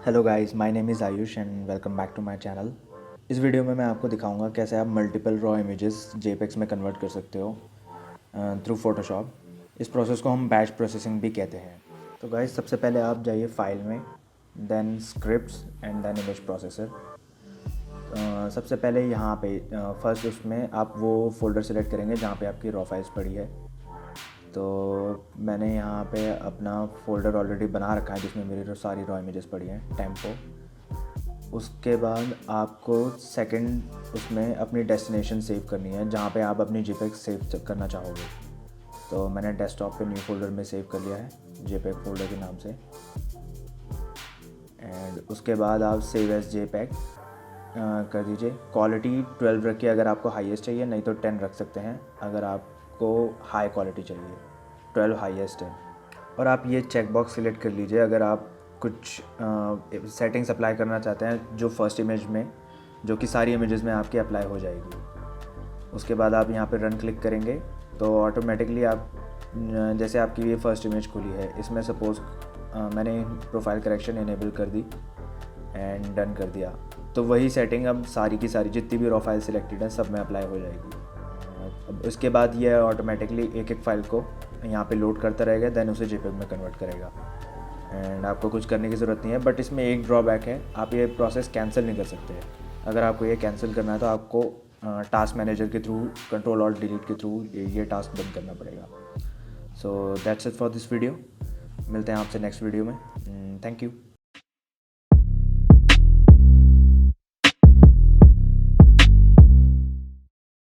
Hello guys, my name is Ayush and welcome back to my channel. इस video में मैं आपको दिखाऊंगा कैसे आप मल्टीपल रॉ इमेजेस जेपेक्स में कन्वर्ट कर सकते हो थ्रू फोटोशॉप। इस प्रोसेस को हम बैच प्रोसेसिंग भी कहते हैं। तो गाइस, सबसे पहले आप जाइए फाइल में, then scripts and then image processor. सबसे पहले यहाँ पे फर्स्ट उसमें आप वो फ़ोल्डर सेलेक्ट करेंगे जहाँ पे आपकी रॉ फाइल्स पड़ी है। तो मैंने यहाँ पे अपना फ़ोल्डर ऑलरेडी बना रखा है जिसमें मेरी सारी रॉ इमेजेस पड़ी हैं टेम्पो। उसके बाद आपको सेकंड उसमें अपनी डेस्टिनेशन सेव करनी है जहाँ पे आप अपनी जेपेग सेव करना चाहोगे। तो मैंने डेस्कटॉप पे न्यू फोल्डर में सेव कर लिया है जेपेग फोल्डर के नाम से। एंड उसके बाद आप सेव एज जेपेग कर दीजिए। क्वालिटी 12 रखिए अगर आपको हाईएस्ट चाहिए, नहीं तो 10 रख सकते हैं अगर आपको हाई क्वालिटी चाहिए। 12 हाईएस्ट है। और आप ये चेक बॉक्स सिलेक्ट कर लीजिए अगर आप कुछ सेटिंग्स अप्लाई करना चाहते हैं जो फर्स्ट इमेज में, जो कि सारी इमेजेस में आपकी अप्लाई हो जाएगी। उसके बाद आप यहाँ पे रन क्लिक करेंगे तो ऑटोमेटिकली आप जैसे आपकी ये फर्स्ट इमेज खुली है, इसमें सपोज़ मैंने प्रोफाइल करेक्शन इनेबल कर दी एंड डन कर दिया, तो वही सेटिंग अब सारी की सारी जितनी भी रॉ फाइल सिलेक्टेड है सब में अप्लाई हो जाएगी। अब इसके बाद ये ऑटोमेटिकली एक एक फ़ाइल को यहाँ पे लोड करता रहेगा, देन उसे जेपेग में कन्वर्ट करेगा एंड आपको कुछ करने की ज़रूरत नहीं है। बट इसमें एक ड्रॉबैक है, आप ये प्रोसेस कैंसिल नहीं कर सकते। अगर आपको ये कैंसिल करना है तो आपको टास्क मैनेजर के थ्रू कंट्रोल और डिलीट के थ्रू ये टास्क बंद करना पड़ेगा। So that's it for this video. मिलते हैं आपसे नेक्स्ट वीडियो में। Thank you.